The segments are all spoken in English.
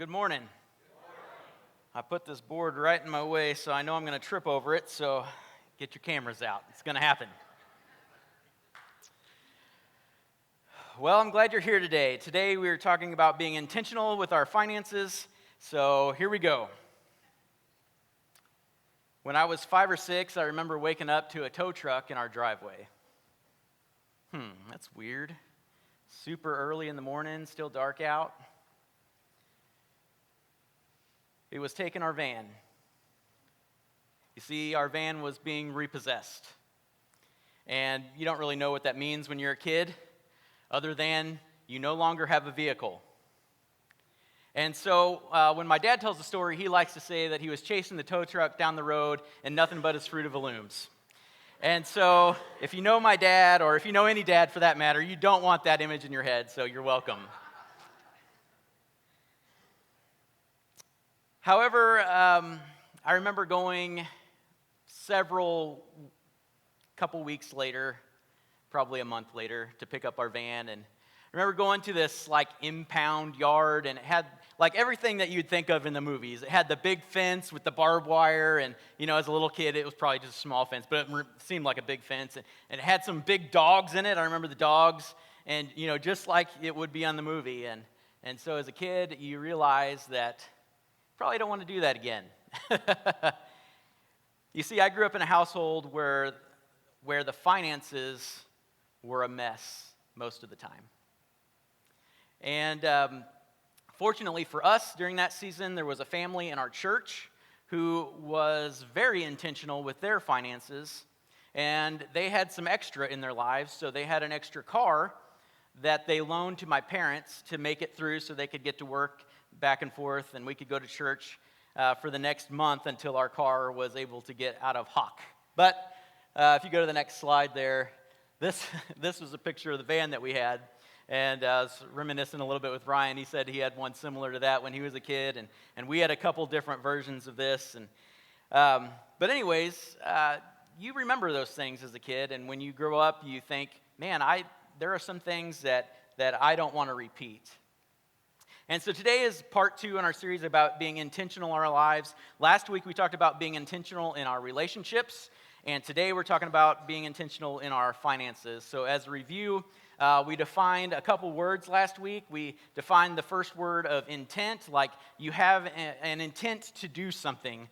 Good morning. I put this board right in my way, so I know I'm going to trip over it, so get your cameras out. It's going to happen. Well, I'm glad you're here today. Today we're talking about being intentional with our finances, so here we go. When I was 5 or 6, I remember waking up to a tow truck in our driveway. That's weird. Super early in the morning, still dark out. It was taking our van. You see, our van was being repossessed. And you don't really know what that means when you're a kid, other than you no longer have a vehicle. And so when my dad tells the story, he likes to say that he was chasing the tow truck down the road and nothing but his Fruit of the Looms. And so if you know my dad, or if you know any dad for that matter, you don't want that image in your head, so you're welcome. However, I remember going couple weeks later, probably a month later, to pick up our van, and I remember going to this impound yard, and it had everything that you'd think of in the movies. It had the big fence with the barbed wire, and as a little kid, it was probably just a small fence, but it seemed like a big fence, and it had some big dogs in it. I remember the dogs, and just like it would be on the movie, and so as a kid, you realize that probably don't want to do that again. You see, I grew up in a household where the finances were a mess most of the time. And fortunately for us, during that season, there was a family in our church who was very intentional with their finances, and they had some extra in their lives, so they had an extra car that they loaned to my parents to make it through so they could get to work back and forth, and we could go to church for the next month until our car was able to get out of hock. But if you go to the next slide there, this was a picture of the van that we had, and I was reminiscing a little bit with Ryan. He said he had one similar to that when he was a kid, and we had a couple different versions of this. But anyways, you remember those things as a kid, and when you grow up, you think, man, there are some things that I don't want to repeat. And so today is part 2 in our series about being intentional in our lives. Last week we talked about being intentional in our relationships, and today we're talking about being intentional in our finances. So as a review, we defined a couple words last week. We defined the first word of intent, like you have an intent to do something.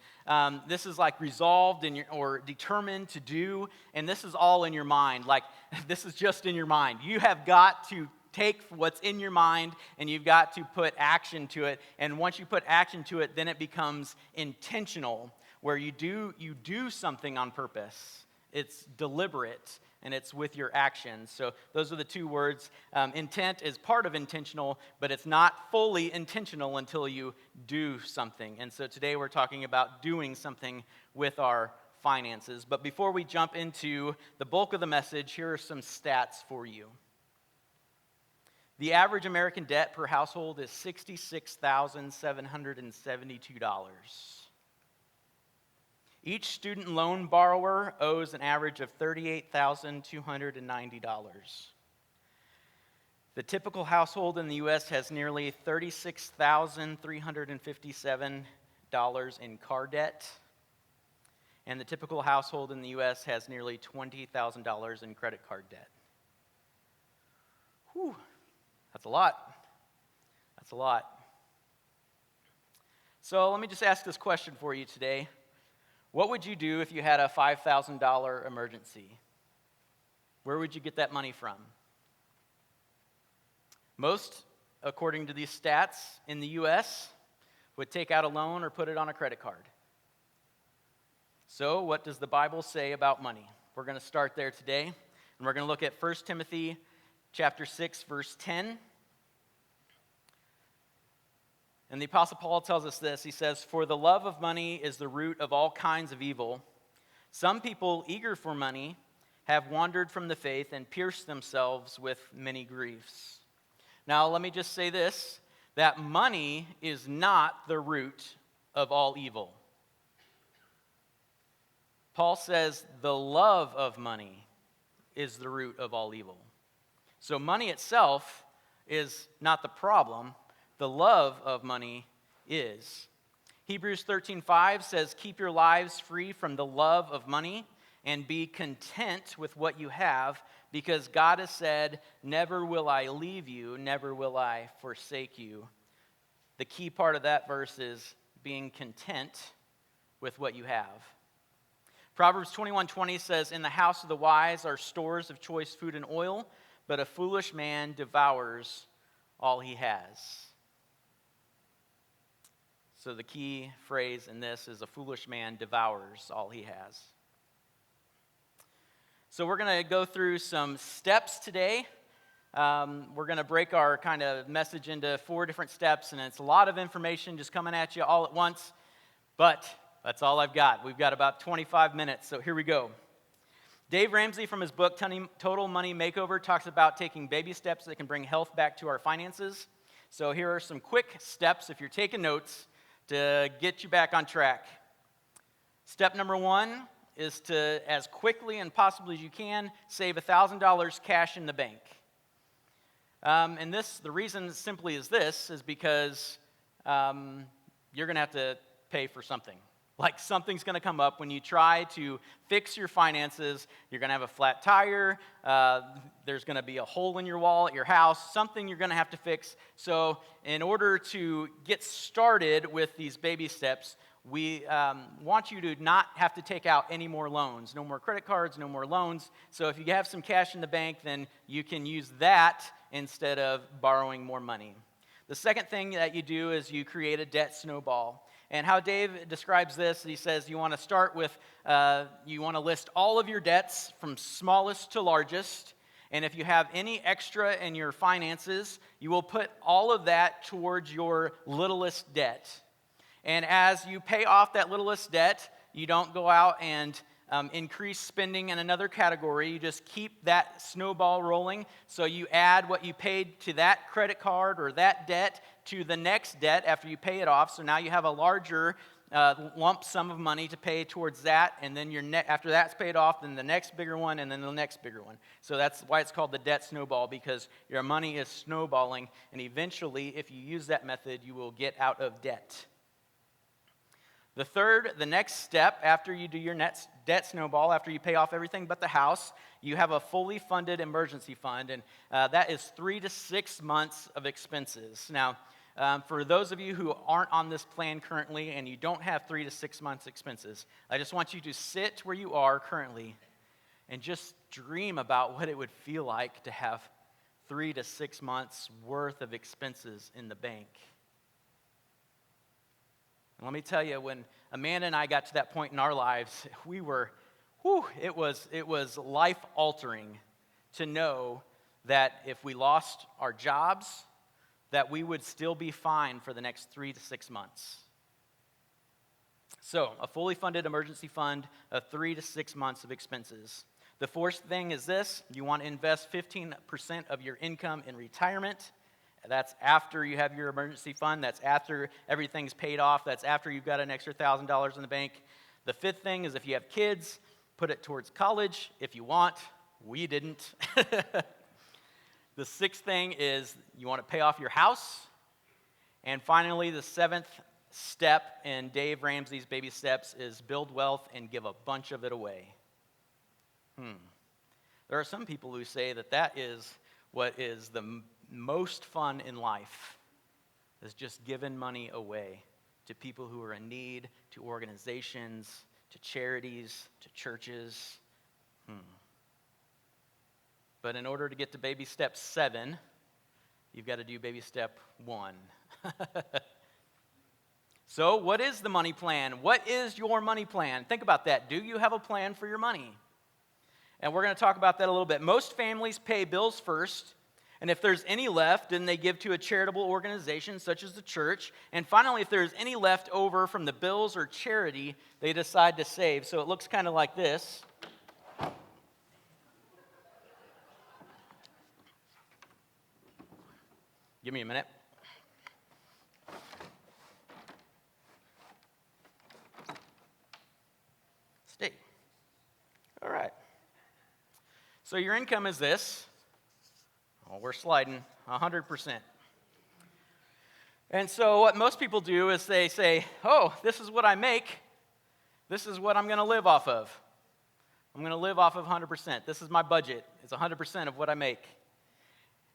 This is like resolved or determined to do, and this is all in your mind. Like this is just in your mind. You have got to take what's in your mind and you've got to put action to it. And once you put action to it, then it becomes intentional, where you do something on purpose. It's deliberate and it's with your actions. So those are the 2 words. Intent is part of intentional, but it's not fully intentional until you do something. And so today we're talking about doing something with our finances. But before we jump into the bulk of the message, here are some stats for you. The average American debt per household is $66,772. Each student loan borrower owes an average of $38,290. The typical household in the U.S. has nearly $36,357 in car debt, and the typical household in the U.S. has nearly $20,000 in credit card debt. Whew. That's a lot. That's a lot. So let me just ask this question for you today. What would you do if you had a $5,000 emergency? Where would you get that money from? Most, according to these stats in the U.S., would take out a loan or put it on a credit card. So what does the Bible say about money? We're going to start there today, and we're going to look at 1 Timothy chapter 6, verse 10. And the Apostle Paul tells us this. He says, "For the love of money is the root of all kinds of evil. Some people, eager for money, have wandered from the faith and pierced themselves with many griefs." Now, let me just say this, that money is not the root of all evil. Paul says the love of money is the root of all evil. So money itself is not the problem. The love of money is. Hebrews 13:5 says, "Keep your lives free from the love of money and be content with what you have, because God has said, 'Never will I leave you, never will I forsake you.'" The key part of that verse is being content with what you have. Proverbs 21:20 says, "In the house of the wise are stores of choice food and oil, but a foolish man devours all he has." So the key phrase in this is, a foolish man devours all he has. So we're going to go through some steps today. We're going to break our kind of message into 4 different steps, and it's a lot of information just coming at you all at once, but that's all I've got. We've got about 25 minutes, so here we go. Dave Ramsey, from his book Total Money Makeover, talks about taking baby steps that can bring health back to our finances. So here are some quick steps, if you're taking notes, to get you back on track. Step number 1 is to, as quickly and possibly as you can, save $1,000 cash in the bank. And the reason simply is this, is because you're going to have to pay for something. Like, something's going to come up when you try to fix your finances. You're going to have a flat tire. There's going to be a hole in your wall at your house. Something you're going to have to fix. So in order to get started with these baby steps, we want you to not have to take out any more loans. No more credit cards, no more loans. So if you have some cash in the bank, then you can use that instead of borrowing more money. The second thing that you do is you create a debt snowball. And how Dave describes this, he says you want to start with, you want to list all of your debts from smallest to largest. And if you have any extra in your finances, you will put all of that towards your littlest debt. And as you pay off that littlest debt, you don't go out and increase spending in another category. You just keep that snowball rolling. So you add what you paid to that credit card or that debt to the next debt after you pay it off. So now you have a larger lump sum of money to pay towards that. And then after that's paid off, then the next bigger one, and then the next bigger one. So that's why it's called the debt snowball, because your money is snowballing. And eventually, if you use that method, you will get out of debt. The next step after you do your debt snowball, after you pay off everything but the house, you have a fully funded emergency fund, and that is 3 to 6 months of expenses. Now, for those of you who aren't on this plan currently and you don't have 3 to 6 months expenses, I just want you to sit where you are currently and just dream about what it would feel like to have 3 to 6 months worth of expenses in the bank. And let me tell you, when Amanda and I got to that point in our lives, it was life-altering to know that if we lost our jobs, that we would still be fine for the next 3 to 6 months. So, a fully funded emergency fund of 3 to 6 months of expenses. The fourth thing is this: you want to invest 15% of your income in retirement. That's after you have your emergency fund. That's after everything's paid off. That's after you've got an extra $1,000 in the bank. The fifth thing is, if you have kids, put it towards college if you want. We didn't. The sixth thing is you want to pay off your house. And finally, the seventh step in Dave Ramsey's baby steps is build wealth and give a bunch of it away. There are some people who say that is what is the most fun in life, is just giving money away to people who are in need, to organizations, to charities, to churches. But in order to get to baby step 7, you've got to do baby step 1. So what is the money plan? What is your money plan? Think about that. Do you have a plan for your money? And we're going to talk about that a little bit. Most families pay bills first, and if there's any left, then they give to a charitable organization such as the church. And finally, if there's any left over from the bills or charity, they decide to save. So it looks kind of like this. Give me a minute. Stay. All right. So your income is this. Oh, we're sliding 100%. And so what most people do is they say, oh, this is what I make. This is what I'm going to live off of. I'm going to live off of 100%. This is my budget. It's 100% of what I make.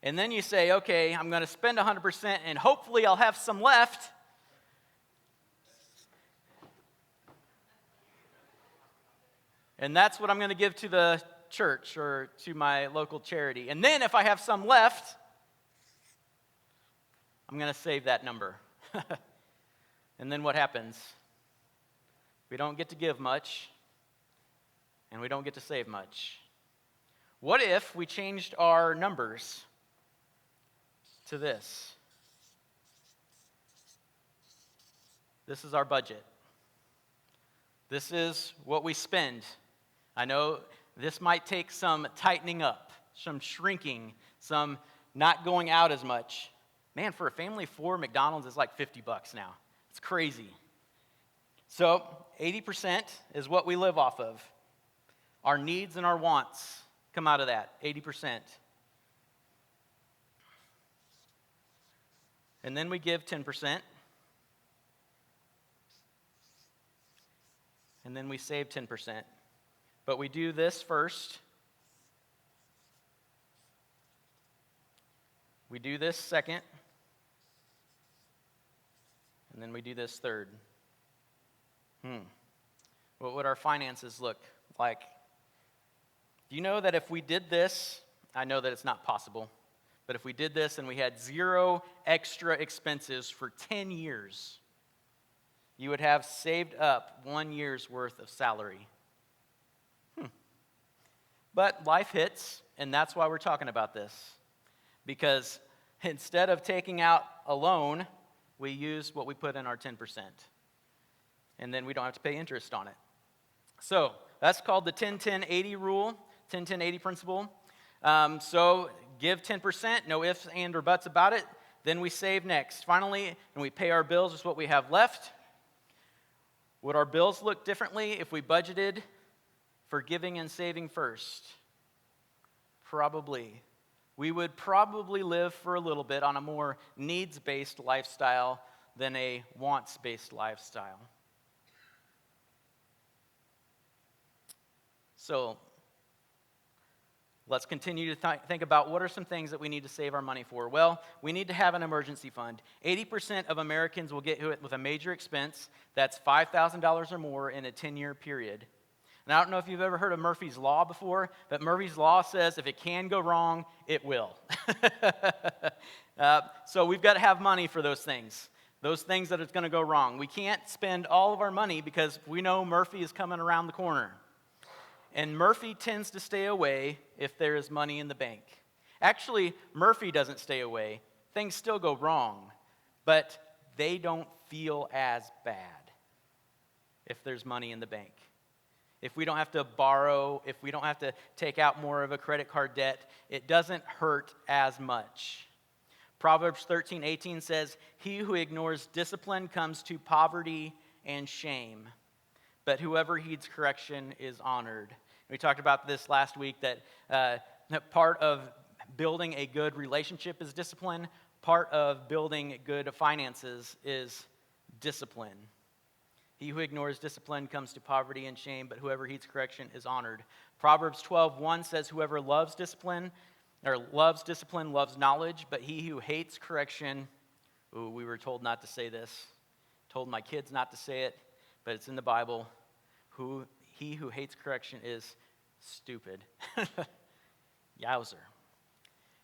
And then you say, okay, I'm going to spend 100% and hopefully I'll have some left. And that's what I'm going to give to the church or to my local charity. And then if I have some left, I'm going to save that number. And then what happens? We don't get to give much, and we don't get to save much. What if we changed our numbers to this? This is our budget. This is what we spend. I know this might take some tightening up, some shrinking, some not going out as much. Man, for a family of 4, McDonald's is like $50 now. It's crazy. So 80% is what we live off of. Our needs and our wants come out of that, 80%. And then we give 10%. And then we save 10%. But we do this first. We do this second. And then we do this third. What would our finances look like? Do you know that if we did this, I know that it's not possible, but if we did this and we had 0 extra expenses for 10 years, you would have saved up 1 year's worth of salary. But life hits, and that's why we're talking about this. Because instead of taking out a loan, we use what we put in our 10%. And then we don't have to pay interest on it. So that's called the 10-10-80 rule, 10-10-80 principle. So give 10%, no ifs, and, or buts about it. Then we save next. Finally, and we pay our bills with what we have left. Would our bills look differently if we budgeted for giving and saving first? Probably. We would probably live for a little bit on a more needs-based lifestyle than a wants-based lifestyle. So let's continue to think about what are some things that we need to save our money for. Well, we need to have an emergency fund. 80% of Americans will get hit with a major expense that's $5,000 or more in a 10-year period. And I don't know if you've ever heard of Murphy's Law before, but Murphy's Law says if it can go wrong, it will. So we've got to have money for those things that it's going to go wrong. We can't spend all of our money because we know Murphy is coming around the corner. And Murphy tends to stay away if there is money in the bank. Actually, Murphy doesn't stay away. Things still go wrong, but they don't feel as bad if there's money in the bank. If we don't have to borrow, if we don't have to take out more of a credit card debt, it doesn't hurt as much. Proverbs 13:18 says, "He who ignores discipline comes to poverty and shame, but whoever heeds correction is honored." We talked about this last week, that part of building a good relationship is discipline. Part of building good finances is discipline. He who ignores discipline comes to poverty and shame, but whoever heeds correction is honored. Proverbs 12:1 says, "Whoever loves discipline loves knowledge, but he who hates correction," we were told not to say this, told my kids not to say it, but it's in the Bible, he who hates correction is stupid. Yowzer.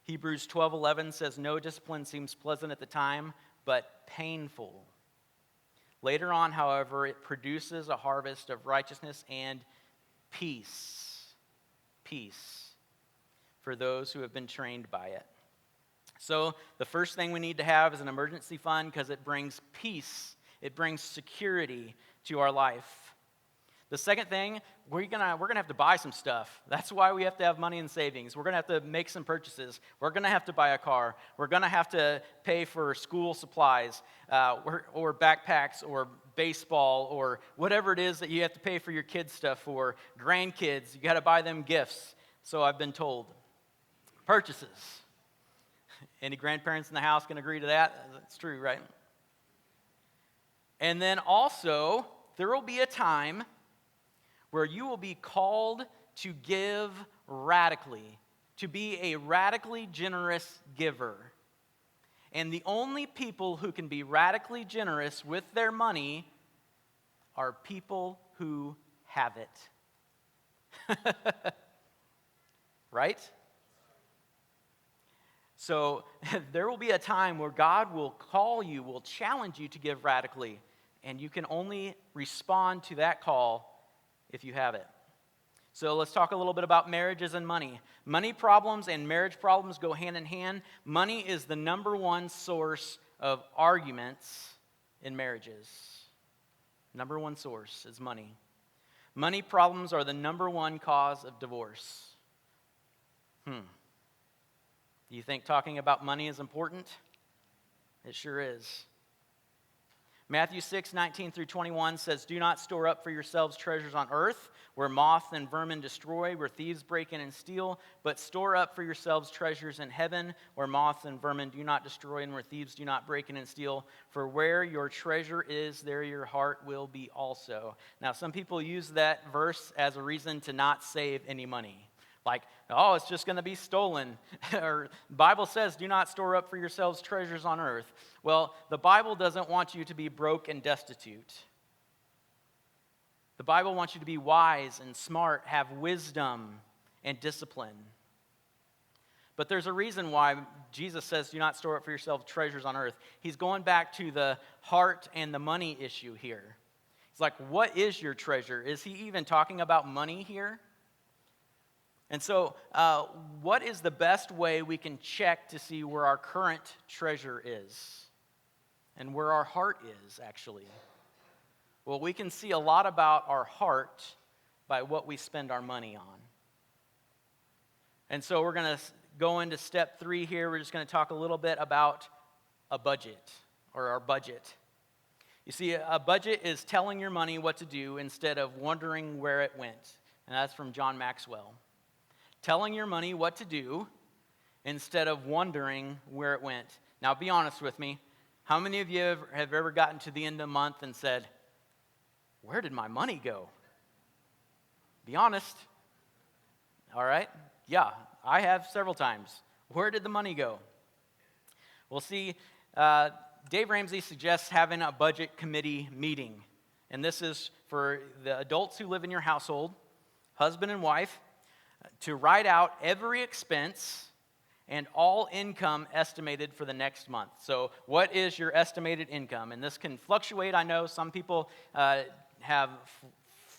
Hebrews 12:11 says, "No discipline seems pleasant at the time, but painful. Later on, however, it produces a harvest of righteousness and peace." Peace for those who have been trained by it. So the first thing we need to have is an emergency fund because it brings peace. It brings security to our life. The second thing, we're gonna have to buy some stuff. That's why we have to have money in savings. We're gonna have to make some purchases. We're gonna have to buy a car. We're gonna have to pay for school supplies, or backpacks, or baseball, or whatever it is that you have to pay for your kids' stuff for. Grandkids, you got to buy them gifts. So I've been told. Purchases. Any grandparents in the house can agree to that? That's true, right? And then also, there will be a time where you will be called to give radically, to be a radically generous giver. And the only people who can be radically generous with their money are people who have it. Right? So there will be a time where God will call you, will challenge you to give radically, and you can only respond to that call if you have it. So let's talk a little bit about marriages and money. Money problems and marriage problems go hand in hand. Money is the number one source of arguments in marriages. Number one source is money. Money problems are the number one cause of divorce. Do you think talking about money is important? It sure is. Matthew 6:19-21 says, "Do not store up for yourselves treasures on earth, where moth and vermin destroy, where thieves break in and steal, but store up for yourselves treasures in heaven, where moth and vermin do not destroy, and where thieves do not break in and steal. For where your treasure is, there your heart will be also." Now, some people use that verse as a reason to not save any money. Like, oh, it's just going to be stolen. Or the Bible says, do not store up for yourselves treasures on earth. Well, the Bible doesn't want you to be broke and destitute. The Bible wants you to be wise and smart, have wisdom and discipline. But there's a reason why Jesus says, do not store up for yourselves treasures on earth. He's going back to the heart and the money issue here. He's like, what is your treasure? Is he even talking about money here? And so, what is the best way we can check to see where our current treasure is? And where our heart is, actually? Well, we can see a lot about our heart by what we spend our money on. And so we're going to go into step 3 here. We're just going to talk a little bit about a budget, or our budget. You see, a budget is telling your money what to do instead of wondering where it went. And that's from John Maxwell. Telling your money what to do instead of wondering where it went. Now, be honest with me. How many of you have ever gotten to the end of the month and said, where did my money go? Be honest. All right? Yeah, I have several times. Where did the money go? Well, see, Dave Ramsey suggests having a budget committee meeting. And this is for the adults who live in your household, husband and wife, to write out every expense and all income estimated for the next month. So what is your estimated income? And this can fluctuate. I know some people have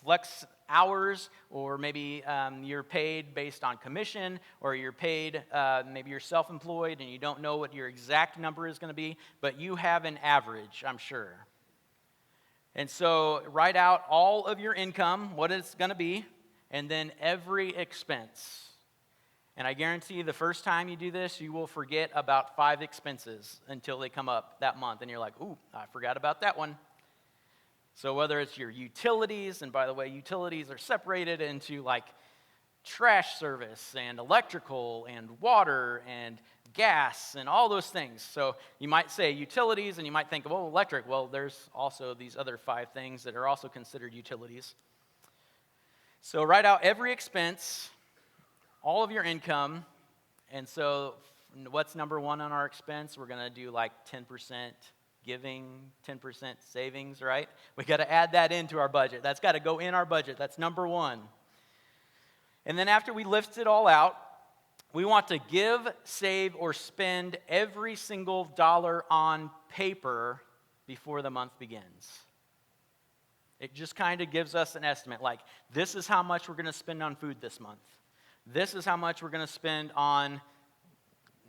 flex hours, or maybe you're paid based on commission, or you're paid, maybe you're self-employed and you don't know what your exact number is going to be, but you have an average, I'm sure. And so write out all of your income, what it's going to be, and then every expense. And I guarantee you the first time you do this, you will forget about 5 expenses until they come up that month. And you're like, ooh, I forgot about that one. So whether it's your utilities, and by the way, utilities are separated into like trash service and electrical and water and gas and all those things. So you might say utilities and you might think, well, electric. Well, there's also these other 5 things that are also considered utilities. So write out every expense, all of your income, and so what's number 1 on our expense? We're going to do like 10% giving, 10% savings, right? We got to add that into our budget. That's got to go in our budget. That's number 1. And then after we list it all out, we want to give, save, or spend every single dollar on paper before the month begins. It just kind of gives us an estimate, like this is how much we're going to spend on food this month. This is how much we're going to spend on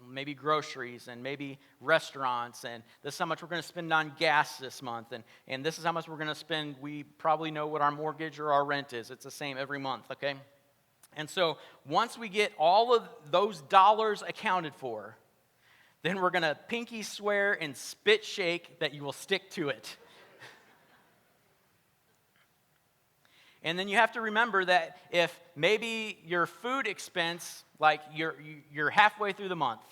maybe groceries and maybe restaurants, and this is how much we're going to spend on gas this month, and this is how much we're going to spend. We probably know what our mortgage or our rent is. It's the same every month, okay? And so once we get all of those dollars accounted for, then we're going to pinky swear and spit shake that you will stick to it. And then you have to remember that if maybe your food expense, like you're halfway through the month,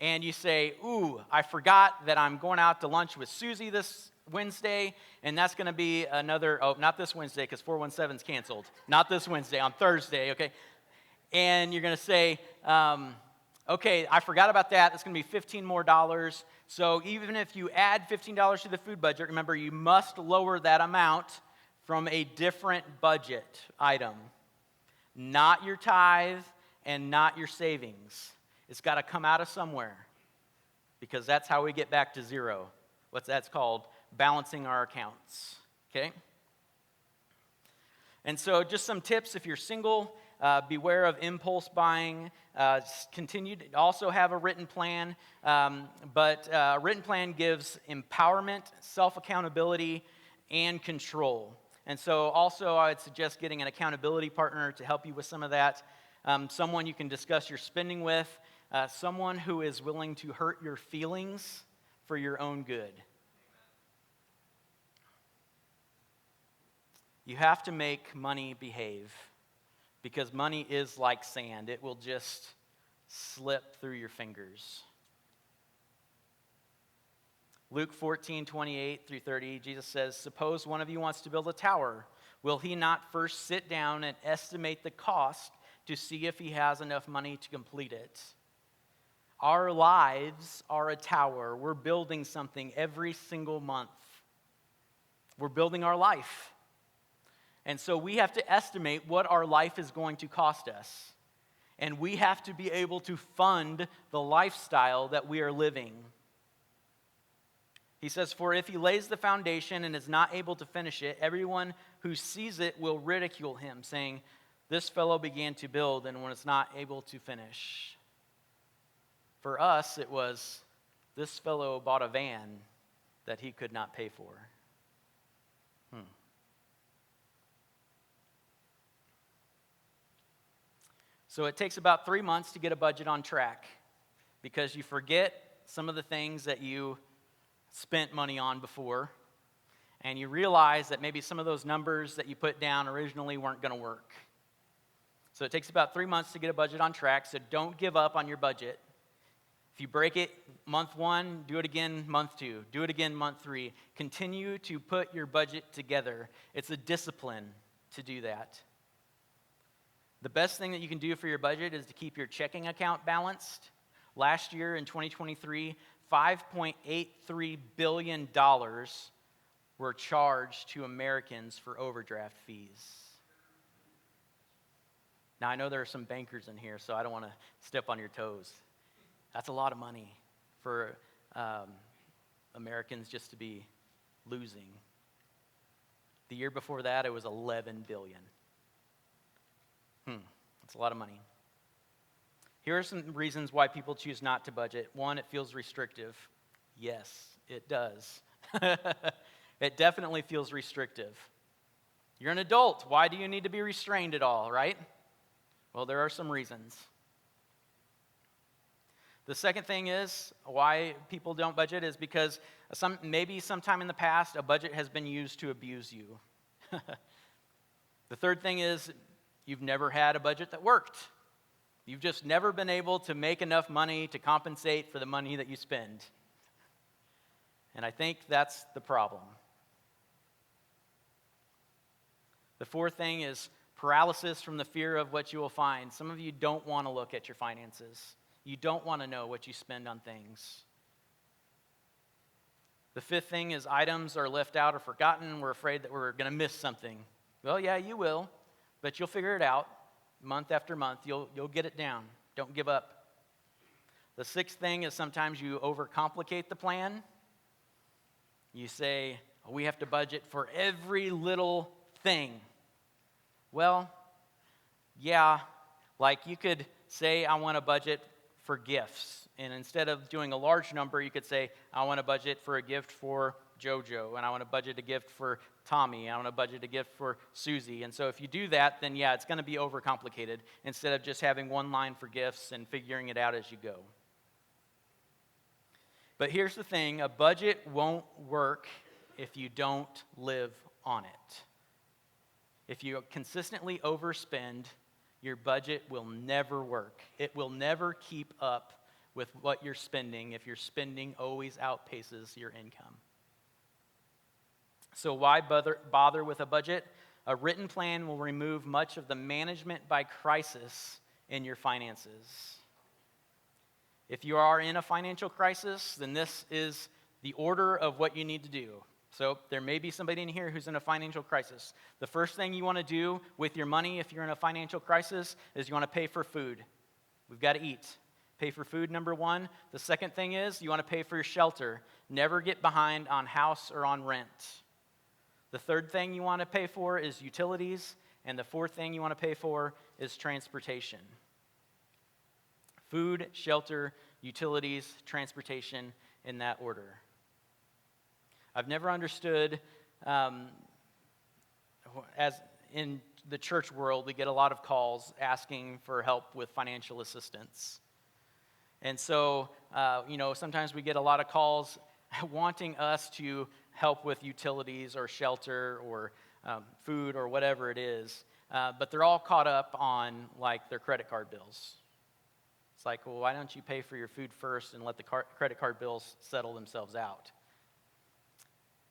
and you say, ooh, I forgot that I'm going out to lunch with Susie this Wednesday, and that's going to be another, not this Wednesday because 417's canceled. Not this Wednesday, on Thursday, okay? And you're going to say, okay, I forgot about that. That's going to be $15 more. So even if you add $15 to the food budget, remember you must lower that amount from a different budget item. Not your tithe and not your savings. It's got to come out of somewhere because that's how we get back to zero. That's called balancing our accounts, okay? And so just some tips if you're single. Beware of impulse buying. Continue to also have a written plan, but a written plan gives empowerment, self-accountability, and control. And so also I would suggest getting an accountability partner to help you with some of that, someone you can discuss your spending with, someone who is willing to hurt your feelings for your own good. You have to make money behave. Because money is like sand. It will just slip through your fingers. Luke 14:28-30, Jesus says, "Suppose one of you wants to build a tower. Will he not first sit down and estimate the cost to see if he has enough money to complete it?" Our lives are a tower. We're building something every single month. We're building our life. And so we have to estimate what our life is going to cost us. And we have to be able to fund the lifestyle that we are living. He says, "For if he lays the foundation and is not able to finish it, everyone who sees it will ridicule him, saying, 'This fellow began to build and was not able to finish.'" For us, it was, "This fellow bought a van that he could not pay for." So it takes about 3 months to get a budget on track because you forget some of the things that you spent money on before, and you realize that maybe some of those numbers that you put down originally weren't going to work. So it takes about 3 months to get a budget on track, so don't give up on your budget. If you break it month 1, do it again month 2, do it again month 3. Continue to put your budget together. It's a discipline to do that. The best thing that you can do for your budget is to keep your checking account balanced. Last year in 2023, $5.83 billion were charged to Americans for overdraft fees. Now, I know there are some bankers in here, so I don't want to step on your toes. That's a lot of money for Americans just to be losing. The year before that, it was $11 billion. That's a lot of money. Here are some reasons why people choose not to budget. 1, it feels restrictive. Yes, it does. It definitely feels restrictive. You're an adult. Why do you need to be restrained at all, right? Well, there are some reasons. The second thing is why people don't budget is because maybe sometime in the past a budget has been used to abuse you. The third thing is you've never had a budget that worked. You've just never been able to make enough money to compensate for the money that you spend. And I think that's the problem. The fourth thing is paralysis from the fear of what you will find. Some of you don't want to look at your finances. You don't want to know what you spend on things. The fifth thing is items are left out or forgotten. We're afraid that we're going to miss something. Well, yeah, you will. But you'll figure it out month after month. You'll get it down. Don't give up. The sixth thing is sometimes you overcomplicate the plan. You say, we have to budget for every little thing. Well, yeah, like you could say, I want a budget for gifts. And instead of doing a large number, you could say, I want a budget for a gift for Jojo, and I want to budget a gift for Tommy, I want to budget a gift for Susie. And so if you do that, then yeah, it's going to be overcomplicated instead of just having one line for gifts and figuring it out as you go. But here's the thing, a budget won't work if you don't live on it. If you consistently overspend, your budget will never work. It will never keep up with what you're spending if your spending always outpaces your income. So why bother with a budget? A written plan will remove much of the management by crisis in your finances. If you are in a financial crisis, then this is the order of what you need to do. So there may be somebody in here who's in a financial crisis. The first thing you want to do with your money if you're in a financial crisis is you want to pay for food. We've got to eat. Pay for food, number one. The second thing is you want to pay for your shelter. Never get behind on house or on rent. The third thing you want to pay for is utilities. And the fourth thing you want to pay for is transportation. Food, shelter, utilities, transportation, in that order. I've never understood, as in the church world, we get a lot of calls asking for help with financial assistance. And so, sometimes we get a lot of calls wanting us to help with utilities or shelter or food or whatever it is. But they're all caught up on, like, their credit card bills. It's like, well, why don't you pay for your food first and let the credit card bills settle themselves out?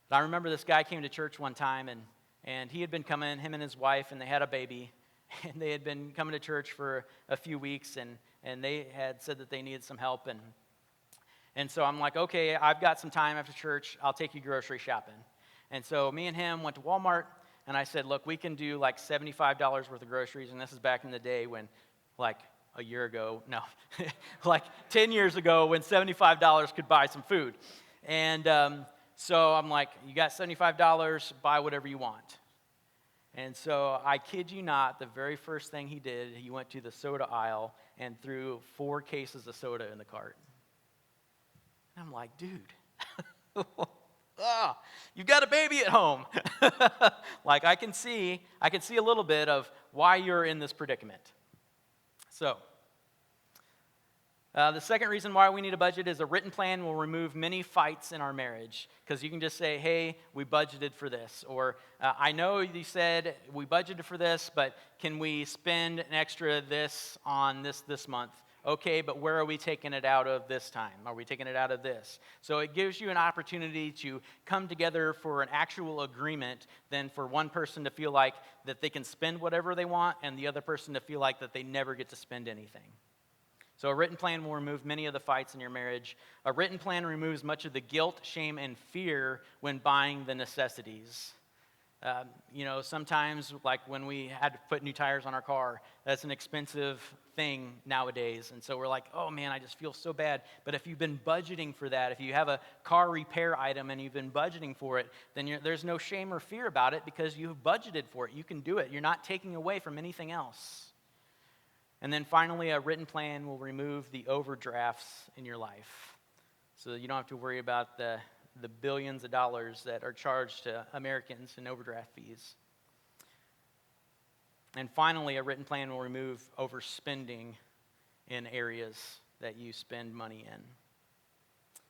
But I remember this guy came to church one time, and he had been coming, him and his wife, and they had a baby. And they had been coming to church for a few weeks, and they had said that they needed some help. And so I'm like, okay, I've got some time after church. I'll take you grocery shopping. And so me and him went to Walmart, and I said, look, we can do like $75 worth of groceries. And this is back in the day when, like, a year ago, no, like 10 years ago when $75 could buy some food. And so I'm like, you got $75, buy whatever you want. And so I kid you not, the very first thing he did, he went to the soda aisle and threw 4 cases of soda in the cart. And I'm like, dude, you've got a baby at home. Like, I can see a little bit of why you're in this predicament. So, the second reason why we need a budget is a written plan will remove many fights in our marriage. Because you can just say, hey, we budgeted for this. Or, I know you said we budgeted for this, but can we spend an extra this on this month? Okay, but where are we taking it out of this time? Are we taking it out of this? So it gives you an opportunity to come together for an actual agreement than for one person to feel like that they can spend whatever they want and the other person to feel like that they never get to spend anything. So a written plan will remove many of the fights in your marriage. A written plan removes much of the guilt, shame, and fear when buying the necessities. Sometimes, like when we had to put new tires on our car, that's an expensive thing nowadays. And so we're like, oh man, I just feel so bad. But if you've been budgeting for that, if you have a car repair item and you've been budgeting for it, then there's no shame or fear about it because you've budgeted for it. You can do it. You're not taking away from anything else. And then finally, a written plan will remove the overdrafts in your life. So you don't have to worry about the billions of dollars that are charged to Americans in overdraft fees. And finally, a written plan will remove overspending in areas that you spend money in.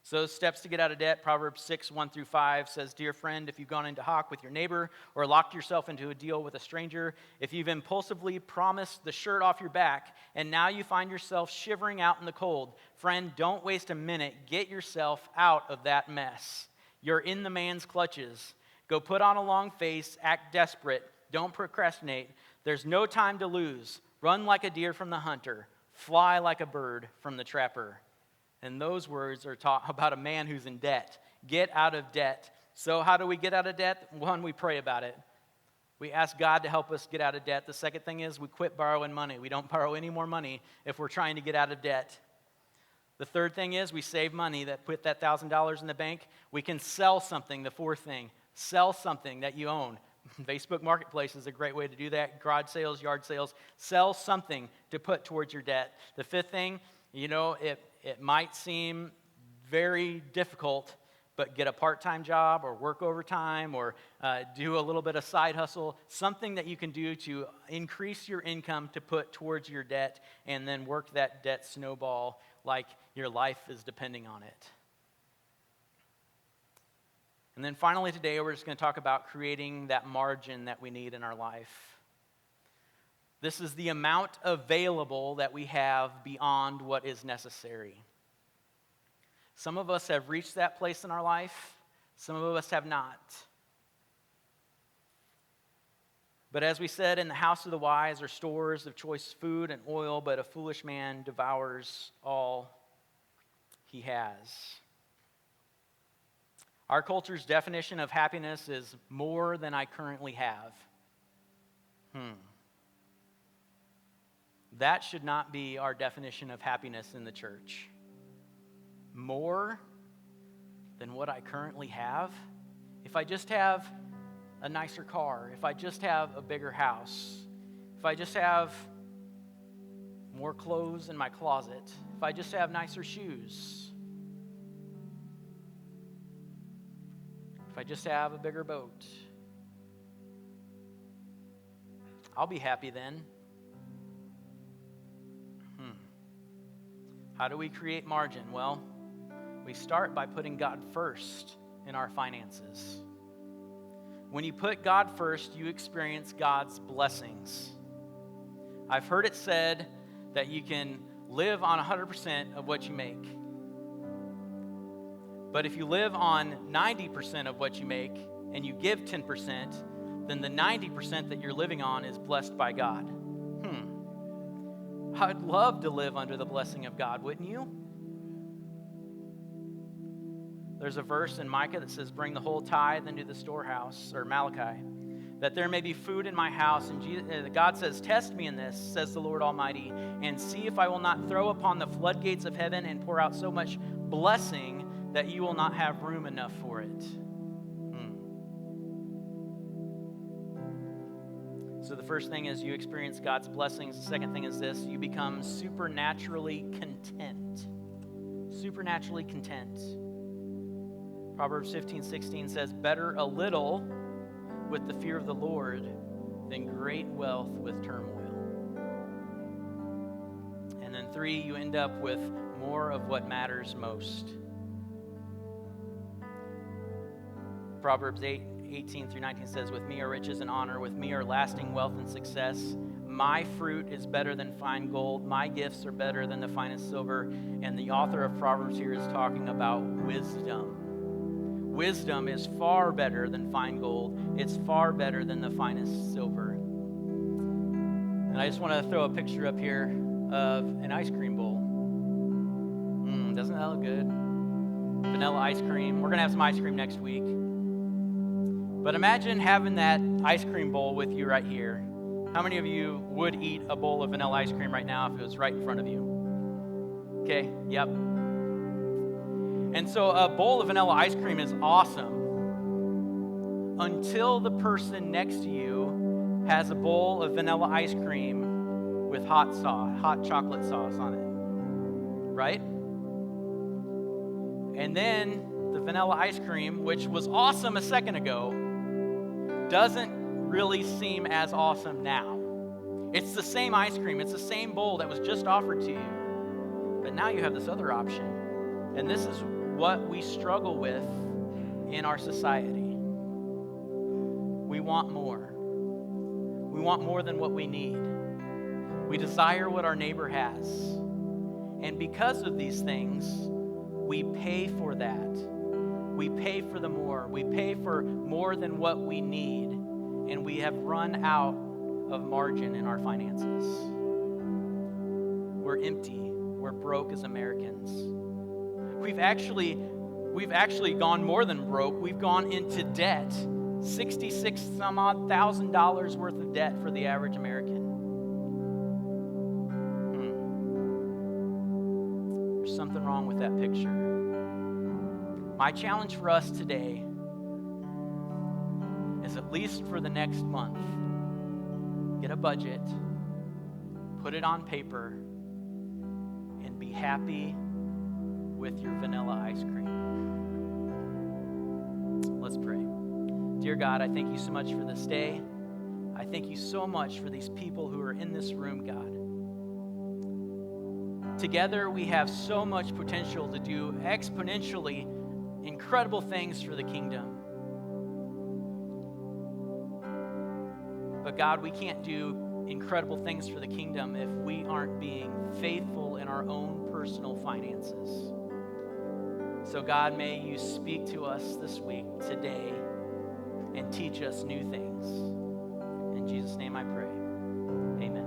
So steps to get out of debt, Proverbs 6, 1-5 says, Dear friend, if you've gone into hock with your neighbor or locked yourself into a deal with a stranger, if you've impulsively promised the shirt off your back and now you find yourself shivering out in the cold, friend, don't waste a minute. Get yourself out of that mess. You're in the man's clutches. Go put on a long face, act desperate. Don't procrastinate. There's no time to lose. Run like a deer from the hunter. Fly like a bird from the trapper. And those words are taught about a man who's in debt. Get out of debt. So how do we get out of debt? One, we pray about it. We ask God to help us get out of debt. The second thing is we quit borrowing money. We don't borrow any more money if we're trying to get out of debt. The third thing is we save money, that put that $1,000 in the bank. We can sell something. The fourth thing, sell something that you own. Facebook Marketplace is a great way to do that. Garage sales, yard sales. Sell something to put towards your debt. The fifth thing, it might seem very difficult, but get a part-time job or work overtime or do a little bit of side hustle, something that you can do to increase your income to put towards your debt and then work that debt snowball like your life is depending on it. And then finally today, we're just going to talk about creating that margin that we need in our life. This is the amount available that we have beyond what is necessary. Some of us have reached that place in our life. Some of us have not. But as we said, in the house of the wise are stores of choice food and oil, but a foolish man devours all he has. Our culture's definition of happiness is more than I currently have. That should not be our definition of happiness in the church. More than what I currently have? If I just have a nicer car, if I just have a bigger house, if I just have more clothes in my closet, if I just have nicer shoes, if I just have a bigger boat, I'll be happy then. How do we create margin? Well, we start by putting God first in our finances. When you put God first, you experience God's blessings. I've heard it said that you can live on 100% of what you make. But if you live on 90% of what you make and you give 10%, then the 90% that you're living on is blessed by God. I'd love to live under the blessing of God, wouldn't you? There's a verse in Micah that says, bring the whole tithe into the storehouse, or Malachi, that there may be food in my house. And God says, test me in this, says the Lord Almighty, and see if I will not throw upon the floodgates of heaven and pour out so much blessing that you will not have room enough for it. So the first thing is you experience God's blessings. The second thing is this: you become supernaturally content. Supernaturally content. Proverbs 15:16 says, better a little with the fear of the Lord than great wealth with turmoil. And then 3, you end up with more of what matters most. Proverbs 8:18-19 says, with me are riches and honor, with me are lasting wealth and success. My fruit is better than fine gold. My gifts are better than the finest silver. And the author of Proverbs here is talking about wisdom. Wisdom is far better than fine gold. It's far better than the finest silver. And I just want to throw a picture up here of an ice cream bowl. Doesn't that look good? Vanilla ice cream. We're going to have some ice cream next week. But imagine having that ice cream bowl with you right here. How many of you would eat a bowl of vanilla ice cream right now if it was right in front of you? Okay, yep. And so a bowl of vanilla ice cream is awesome until the person next to you has a bowl of vanilla ice cream with hot chocolate sauce on it, right? And then the vanilla ice cream, which was awesome a second ago, doesn't really seem as awesome now. It's the same ice cream. It's the same bowl that was just offered to you. But now you have this other option. And this is what we struggle with in our society. We want more. We want more than what we need. We desire what our neighbor has. And because of these things, we pay for that. We pay for the more. We pay for more than what we need. And we have run out of margin in our finances. We're empty. We're broke as Americans. We've actually gone more than broke. We've gone into debt. $66,000 worth of debt for the average American. There's something wrong with that picture. My challenge for us today is, at least for the next month, get a budget, put it on paper, and be happy with your vanilla ice cream. Let's pray. Dear God, I thank you so much for this day. I thank you so much for these people who are in this room, God. Together, we have so much potential to do exponentially incredible things for the kingdom. But God, we can't do incredible things for the kingdom if we aren't being faithful in our own personal finances. So God, may you speak to us this week, today, and teach us new things. In In Jesus' name I pray. Amen.